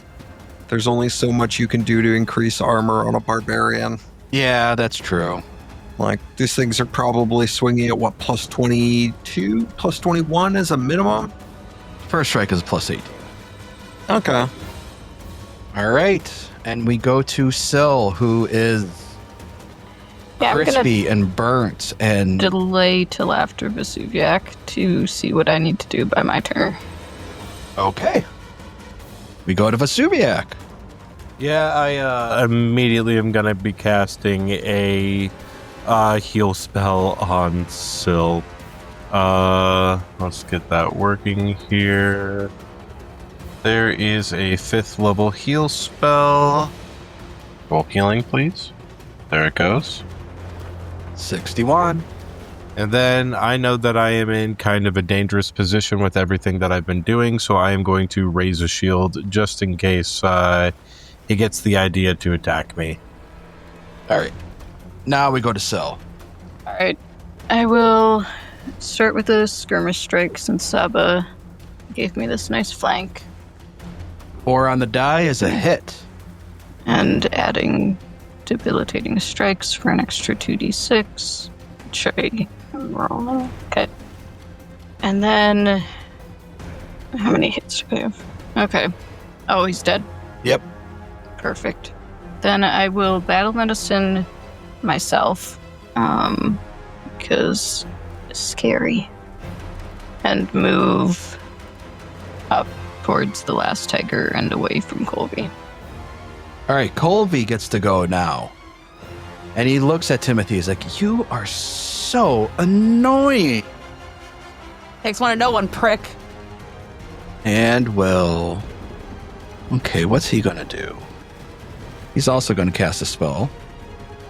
There's only so much you can do to increase armor on a barbarian. Yeah, that's true. Like, these things are probably swinging at what, plus 22? Plus 21 is a minimum? First strike is plus 8. Okay. All right. And we go to Syl, who is Yeah, crispy and burnt. And delay till after Vesuviac to see what I need to do by my turn. okay. We go to Vesuviac. Yeah, I immediately am going to be casting a heal spell on Syl. Let's get that working here. There is a 5th level heal spell. Roll healing, please. There it goes. 61. And then I know that I am in kind of a dangerous position with everything that I've been doing, so I am going to raise a shield just in case he gets the idea to attack me. All right. Now we go to Syl. All right. I will start with a skirmish strike since Saba gave me this nice flank. 4 on the die is a hit. And adding debilitating strikes for an extra 2d6. Which I roll. Okay. And then how many hits do I have? Okay. Oh, he's dead. Yep. Perfect. Then I will battle medicine myself. Because it's scary. And move up towards the last tiger and away from Colvi. All right, Colvi gets to go now. And he looks at Timothy. He's like, you are so annoying. Takes one to know one, prick. And well, okay, what's he going to do? He's also going to cast a spell.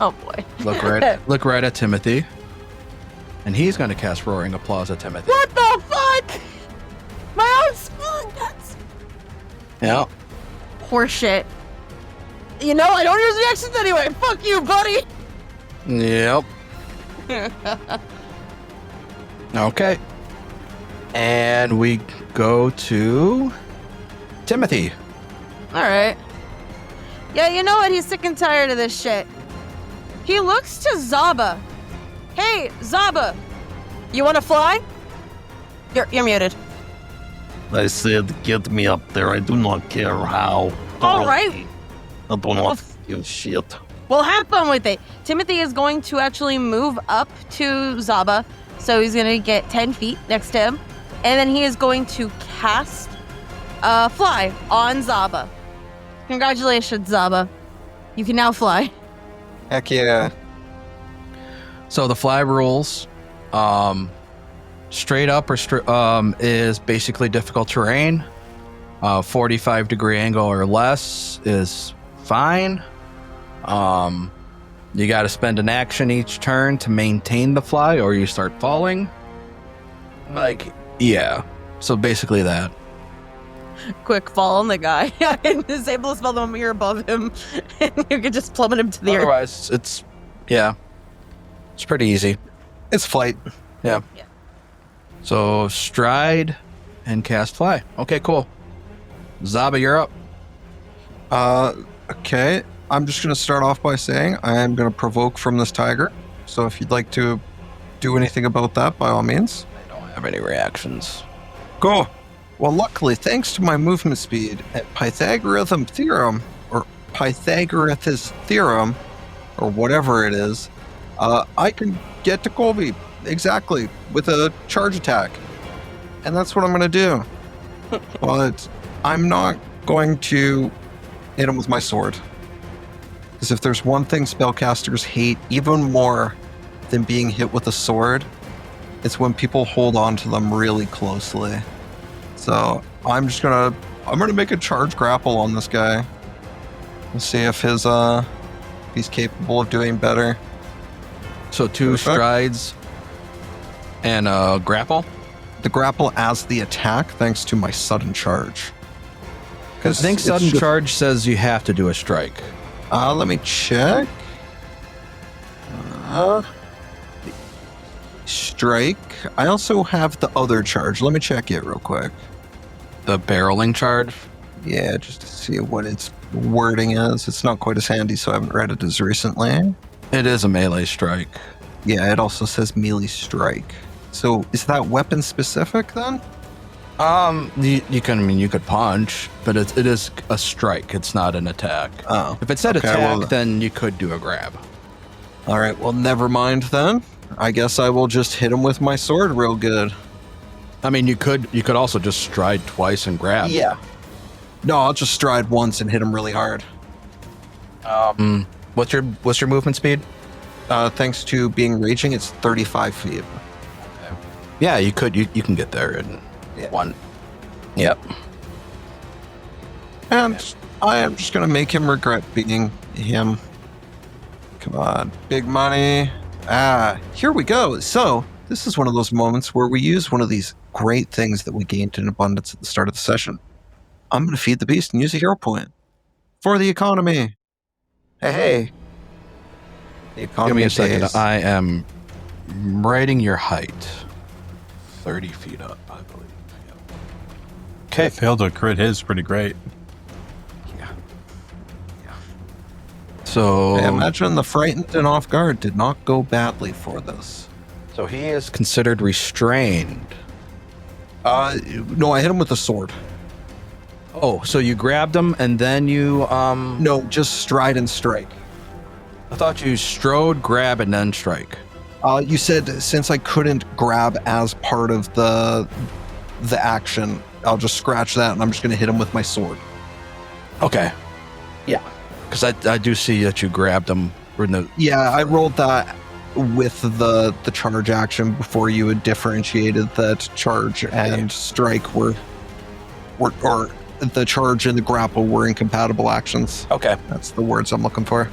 Oh boy. Look right at Timothy. And he's going to cast Roaring Applause at Timothy. What the fuck? My own spelling nuts. Yeah. Horseshit. You know, I don't use reactions anyway. Fuck you, buddy. Yep. Okay. And we go to Timothy. All right. Yeah, you know what? He's sick and tired of this shit. He looks to Zaba. Hey, Zaba. You want to fly? You're muted. I said, get me up there. I do not care how. All right. I don't want to feel shit. Well, have fun with it. Timothy is going to actually move up to Zaba. So he's going to get 10 feet next to him. And then he is going to cast Fly on Zaba. Congratulations, Zaba. You can now fly. Heck yeah. So the fly rules, straight up or is basically difficult terrain. 45-degree angle or less is fine. You got to spend an action each turn to maintain the fly, or you start falling. Yeah. So basically that. Quick fall on the guy. I can disable the spell when you're above him, and you can just plummet him to the earth. Otherwise, it's pretty easy. It's flight. Yeah. So stride and cast fly. Okay, cool. Zaba, you're up. Okay. I'm just going to start off by saying I am going to provoke from this tiger. So if you'd like to do anything about that, by all means. I don't have any reactions. Go. Well, luckily, thanks to my movement speed and Pythagorean theorem, or whatever it is, I can get to Colvi exactly with a charge attack. And that's what I'm going to do. But I'm not going to hit him with my sword. Because if there's one thing spellcasters hate even more than being hit with a sword, it's when people hold on to them really closely. So I'm gonna make a charge grapple on this guy. Let's see if he's capable of doing better. So 2 strides and grapple? The grapple as the attack, thanks to my sudden charge. I think sudden charge says you have to do a strike. Let me check. Strike. I also have the other charge. Let me check it real quick. The barreling charge? Yeah, just to see what its wording is. It's not quite as handy, so I haven't read it as recently. It is a melee strike. Yeah, it also says melee strike. So is that weapon specific then? You could punch, but it is a strike. It's not an attack. Oh. If it said Okay, attack, then you could do a grab. All right, well, never mind then. I guess I will just hit him with my sword real good. I mean, you could also just stride twice and grab. Yeah. No, I'll just stride once and hit him really hard. What's your movement speed? Thanks to being raging, it's 35 feet. Yeah, you can get there in one. Yep. And I am just going to make him regret being him. Come on, big money. Here we go. So, this is one of those moments where we use one of these great things that we gained in abundance at the start of the session. I'm going to feed the beast and use a hero point. For the economy. Hey. The economy Give me a second. days. I am writing your height. 30 feet up, I believe. Yep. Okay, failed to crit his pretty great. So I imagine the frightened and off guard did not go badly for this. So he is considered restrained. No, I hit him with a sword. Oh, so you grabbed him and then you No, just stride and strike. I thought you strode, grab, and then strike. You said since I couldn't grab as part of the action, I'll just scratch that and I'm just going to hit him with my sword. Okay. Yeah. Because I do see that you grabbed him. Yeah, I rolled that with the charge action before you had differentiated that charge and strike were or the charge and the grapple were incompatible actions. Okay. That's the words I'm looking for.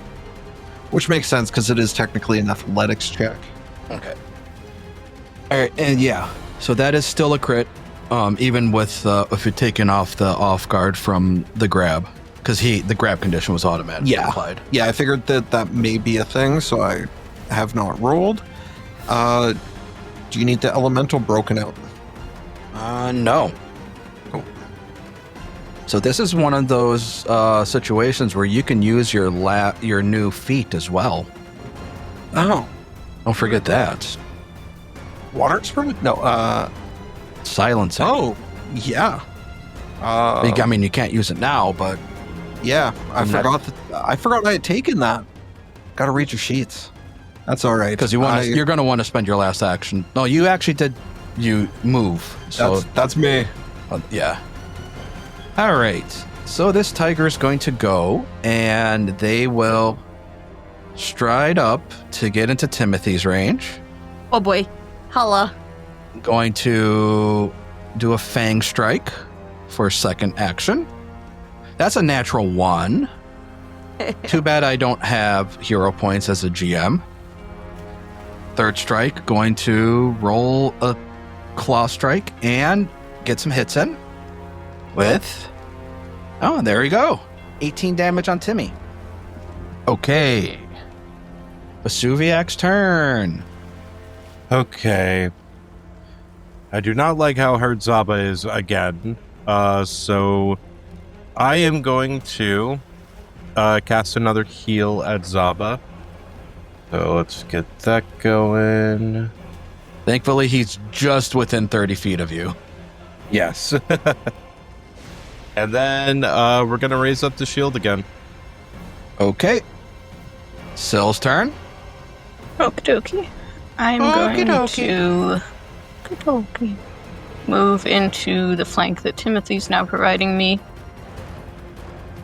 Which makes sense because it is technically an athletics check. Okay. All right, and yeah, so that is still a crit, even with if you're taking off the off guard from the grab, because the grab condition was automatically applied. Yeah, I figured that may be a thing, so I have not rolled. Do you need the elemental broken out? No. Cool. So this is one of those situations where you can use your new feat as well. Oh, Don't forget that. water experiment? No. Silencing. Oh, yeah. I mean, you can't use it now, but Yeah, I forgot I had taken that. Gotta read your sheets. That's all right. Because you're going to want to spend your last action. No, you actually did. You move. So that's me. yeah. All right. So this tiger is going to go, and they will stride up to get into Timothy's range. Oh boy. Holla. Going to do a fang strike for second action. That's a natural 1. Too bad I don't have hero points as a GM. Third strike, going to roll a claw strike and get some hits in with... Oh, there you go. 18 damage on Timmy. Okay. Vesuviak's turn. Okay. I do not like how hurt Zaba is again. So I am going to cast another heal at Zaba. So let's get that going. Thankfully, he's just within 30 feet of you. Yes. And then we're going to raise up the shield again. Okay. Sill's turn. Okie dokie. I'm going to move into the flank that Timothy's now providing me.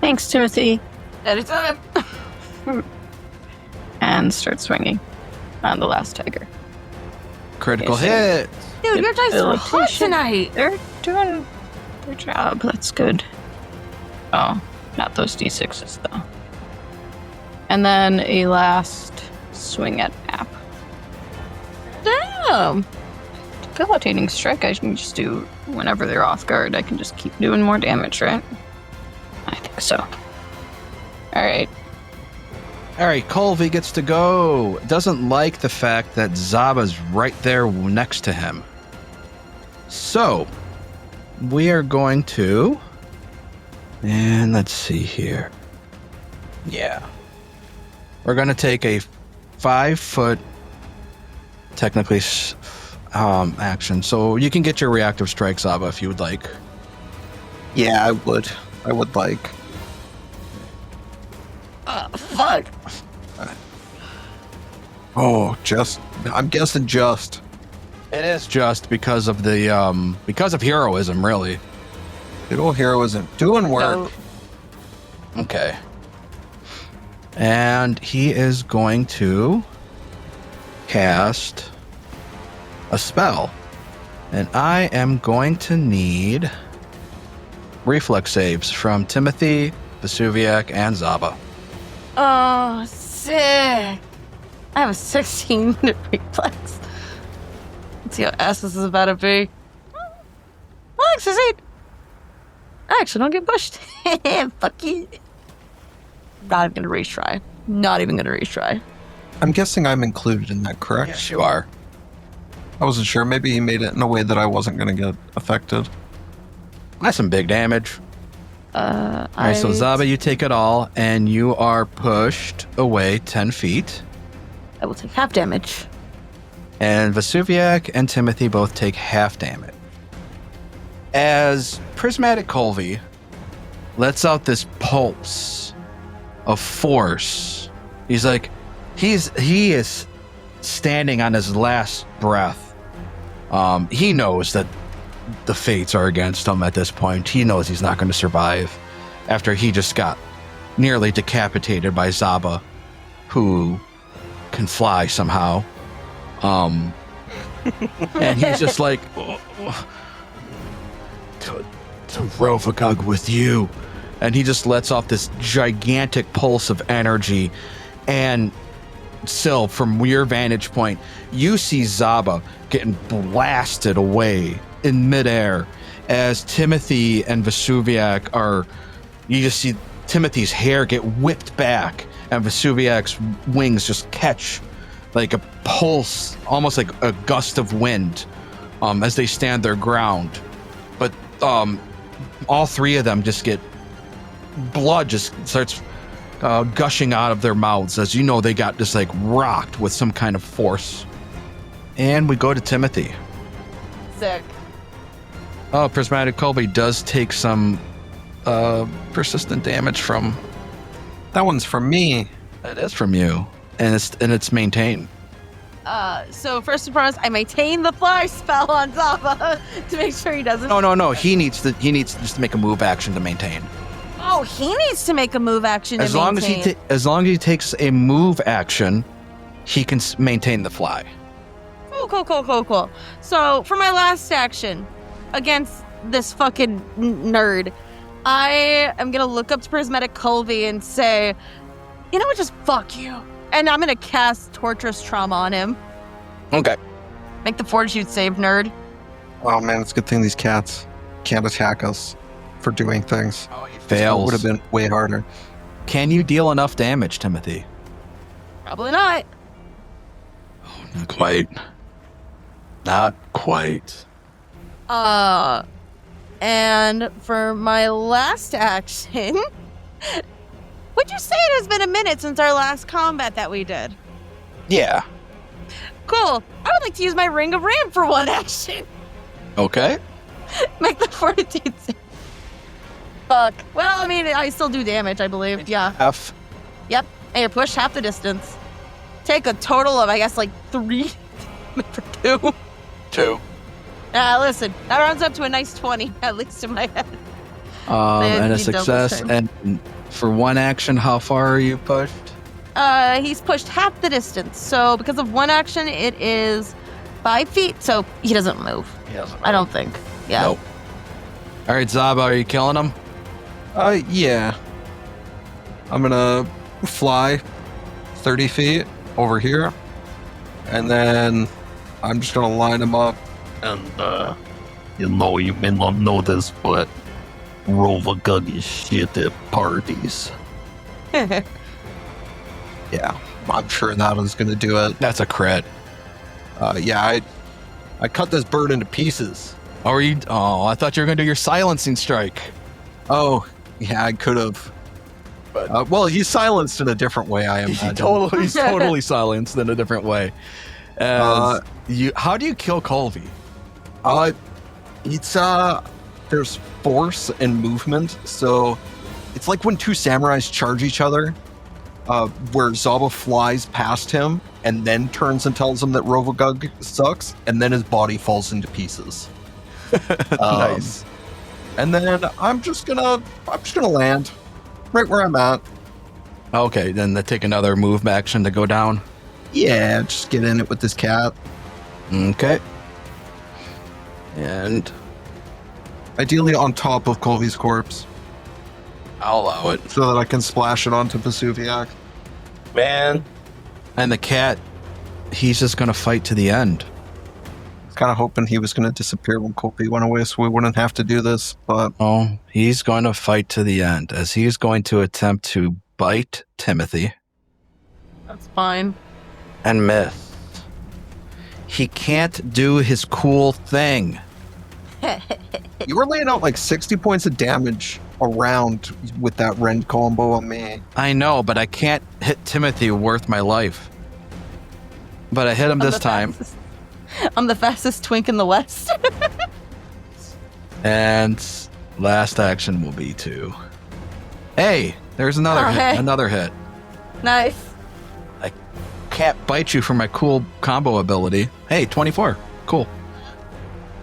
Thanks, Timothy. Anytime. And start swinging on the last tiger. Critical Okay, hit. Dude, your dice are hot Rehabilitation. tonight. They're doing their job. That's good. Oh, not those D6s, though. And then a last swing at App. Damn. Debilitating strike I can just do whenever they're off guard. I can just keep doing more damage, right? I think so. Alright. All right, Colvi gets to go. Doesn't like the fact that Zaba's right there next to him. So, we are going to... And let's see here. Yeah. We're going to take a 5-foot, technically, action. So you can get your reactive strike, Zaba, if you would like. Yeah, I would. I would like. Fuck. Oh, just. I'm guessing just. It is just because of the because of heroism, really. Good old heroism. Doing work. Okay. And he is going to cast a spell. And I am going to need reflex saves from Timothy, Vesuviak, and Zaba. Oh, sick. I have a 16 reflex. Let's see how ass this is about to be. Oh, succeed. I actually don't get pushed. Fuck you. Not even gonna retry. Not even gonna retry. I'm guessing I'm included in that, correct? Yes, you are. I wasn't sure. Maybe he made it in a way that I wasn't going to get affected. That's some big damage. All right, so Zaba, you take it all, and you are pushed away 10 feet. I will take half damage. And Vesuviak and Timothy both take half damage. As Prismatic Colvi lets out this pulse of force, he's like, he is standing on his last breath. He knows that the fates are against him at this point. He knows he's not going to survive after he just got nearly decapitated by Zaba, who can fly somehow. And he's just like, to Rovagug with you. And he just lets off this gigantic pulse of energy. And Syl, from your vantage point, you see Zaba getting blasted away in midair as Timothy and Vesuviak are... You just see Timothy's hair get whipped back and Vesuviak's wings just catch like a pulse, almost like a gust of wind, as they stand their ground. But all three of them just get... Blood just starts gushing out of their mouths, as you know they got just like rocked with some kind of force. And we go to Timothy. Sick. Oh, Prismatic Colvi does take some persistent damage from... That one's from me. That is from you. and it's maintained. So first and foremost, I maintain the fly spell on Zaba to make sure he doesn't. No. He needs just to make a move action to maintain. Oh, he needs to make a move action As to long maintain. as long as he takes a move action, he can maintain the fly. Cool. So for my last action against this fucking nerd, I am gonna look up to Prismatic Colvi and say, you know what, just fuck you. And I'm gonna cast Torturous Trauma on him. Okay. Make the fortitude save, nerd. Oh man, it's a good thing these cats can't attack us for doing things. Oh, he It fails. would have been way harder. Can you deal enough damage, Timothy? Probably not. Oh, not quite. Not quite. And for my last action, would you say it has been a minute since our last combat that we did? Yeah. Cool. I would like to use my Ring of Ram for one action. Okay. Make the fortitude save. Fuck. Well, I mean, I still do damage, I believe. Yeah. F. Yep. And you're pushed half the distance. Take a total of, I guess, like 3 for 2. 2. Listen, that rounds up to a nice 20, at least in my head. And a you double success. turn. And for one action, how far are you pushed? He's pushed half the distance. So because of one action, it is 5 feet. So he doesn't move. I don't think. Yeah. Nope. All right, Zaba, are you killing him? Yeah. I'm gonna fly 30 feet over here, and then I'm just gonna line him up. And, you know, you may not know this, but Rovagug is shit at parties. Yeah, I'm sure that is gonna do it. That's a crit. Yeah, I cut this bird into pieces. Or you? Oh, I thought you were gonna do your silencing strike. Oh, yeah, I could have. But well, he's silenced in a different way, I imagine. He's totally silenced in a different way. How do you kill Colvi? It's there's force and movement, so it's like when two samurais charge each other, where Zaba flies past him and then turns and tells him that Rovagug sucks, and then his body falls into pieces. Nice. And then I'm just gonna land right where I'm at. Okay, then they take another move action to go down. Yeah, just get in it with this cat. Okay. And Ideally on top of Colvi's corpse, I'll allow it. so that I can splash it onto Vesuviac. Man, And the cat, he's just gonna fight to the end. Kind of hoping he was going to disappear when Colby went away, so we wouldn't have to do this. But Oh, he's going to fight to the end as he's going to attempt to bite Timothy That's fine. and miss. He can't do his cool thing. you were laying out like 60 points of damage around with that rend combo on me. I know, but I can't hit Timothy worth my life. But I hit him this time. I'm the fastest twink in the West. And last action will be to... Hey, there's another Oh, hit. hey. Another hit. Nice. Can't bite you for my cool combo ability. Hey, 24. Cool.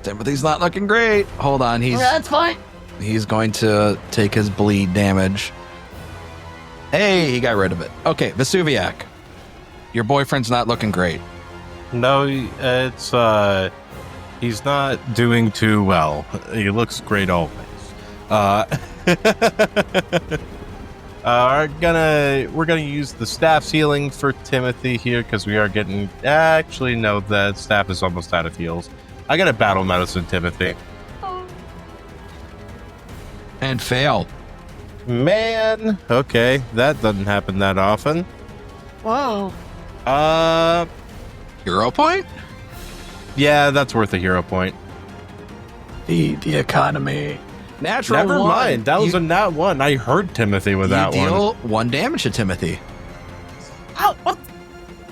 Timothy's not looking great. Hold on, That's fine. he's going to take his bleed damage. Hey, he got rid of it. Okay, Vesuviac. Your boyfriend's not looking great. No, it's he's not doing too well. He looks great always. We're gonna use the staff's healing for Timothy here because we are getting. Actually, no, the staff is almost out of heals. I got a battle medicine, Timothy. And fail. Man, okay, that doesn't happen that often. Whoa. Hero point? Yeah, that's worth a hero point. The economy. Natural Never one. mind, that was a nat one. I heard Timothy with that you one. deal 1 damage to Timothy. Ow, what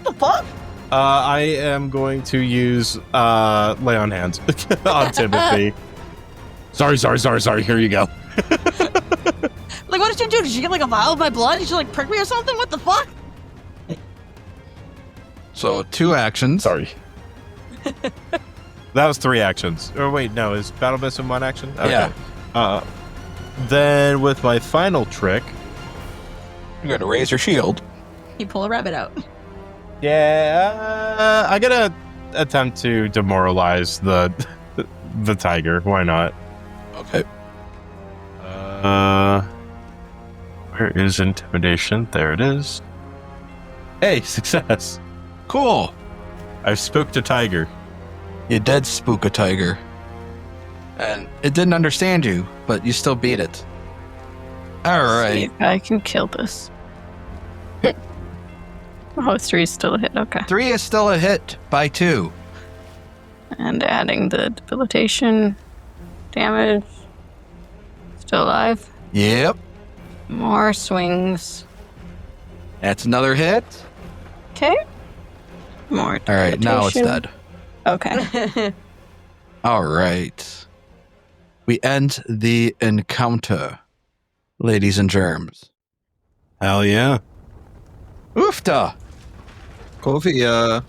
the fuck? I am going to use lay on hands on Timothy. Sorry. Here you go. Like, what did you do? Did you get like a vial of my blood? Did you like prick me or something? What the fuck? So 2 actions. Sorry. That was 3 actions. Or wait, no, is Battle Mist in 1 action? Okay. Yeah. Then with my final trick, You're going to raise your shield. You pull a rabbit out. I'm gonna attempt to demoralize the tiger. Why not? Okay. Where is intimidation? There it is. Hey, success. Cool. I've spooked a tiger. You did spook a tiger. And it didn't understand you, but you still beat it. All See right. if I can kill this. Oh, 3 is still a hit. Okay. 3 is still a hit by 2. And adding the debilitation damage. Still alive. Yep. More swings. That's another hit. Okay. More All right, now it's debilitation. dead. Okay. All right. We end the encounter, ladies and germs. Hell yeah. Oofta! Kofi,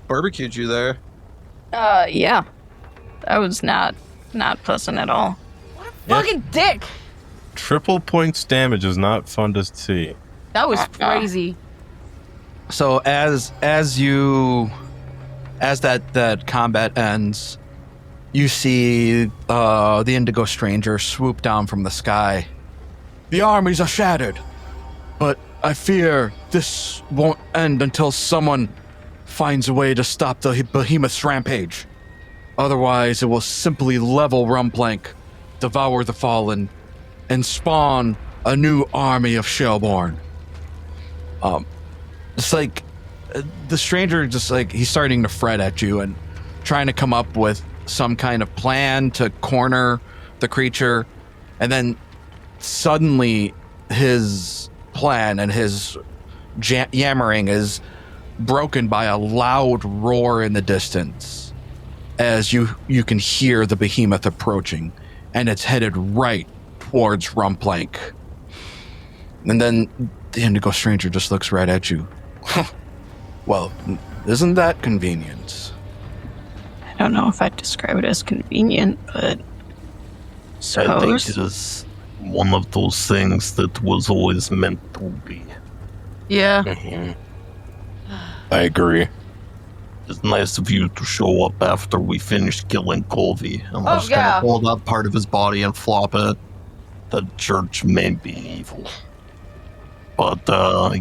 barbecued you there. Yeah. That was not pleasant at all. Fucking dick. Triple points damage is not fun to see. That was crazy. So as that combat ends, you see the Indigo Stranger swoop down from the sky. The armies are shattered, but I fear this won't end until someone finds a way to stop the behemoth's rampage. Otherwise, it will simply level Rumplank, devour the fallen, and spawn a new army of Shellborn. It's like the stranger just like he's starting to fret at you and trying to come up with some kind of plan to corner the creature, and then suddenly his plan and his yammering is broken by a loud roar in the distance as you can hear the behemoth approaching, and it's headed right towards Rumplank. And then the Indigo Stranger just looks right at you. Well, isn't that convenient? I don't know if I'd describe it as convenient, but I think suppose. it is one of those things that was always meant to be. Yeah. I agree. It's nice of you to show up after we finished killing Colvi. And I Oh, was going yeah. to pull that part of his body and flop it. The church may be evil. But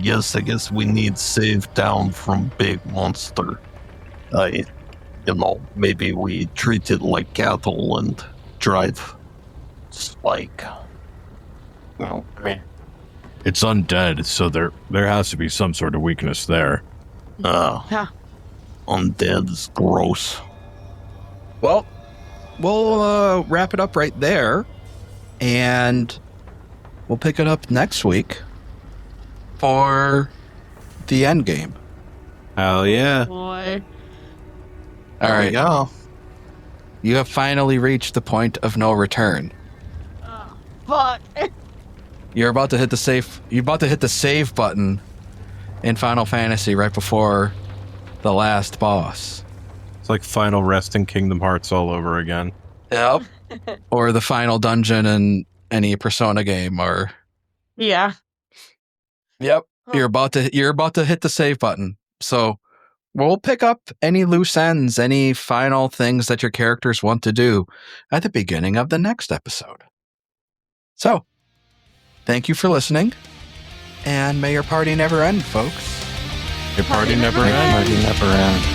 yes, I guess we need save down from big monster. Maybe we treat it like cattle and drive Spike. Well, I mean, it's undead, so there has to be some sort of weakness there. Yeah. Undead is gross. Well, we'll wrap it up right there, and we'll pick it up next week for the end game. Hell yeah. Boy. All right, Yeah. you have finally reached the point of no return. Fuck. You're about to hit the save. You're about to hit the save button in Final Fantasy right before the last boss. It's like Final Rest in Kingdom Hearts all over again. Yep. Or the final dungeon in any Persona game. Or Yeah. yep. Huh. You're about to hit the save button. So we'll pick up any loose ends, any final things that your characters want to do at the beginning of the next episode. So, thank you for listening, and may your party never end, folks. Your party never never ends. Party never ends.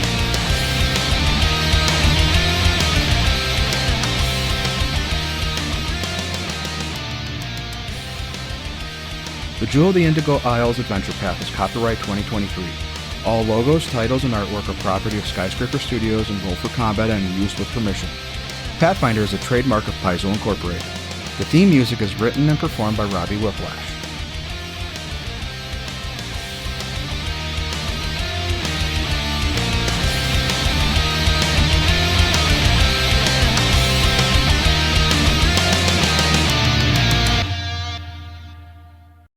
The Jewel of the Indigo Isles Adventure Path is copyright 2023. All logos, titles, and artwork are property of Skyscraper Studios and Roll for Combat and used with permission. Pathfinder is a trademark of Paizo Incorporated. The theme music is written and performed by Robbie Whiplash.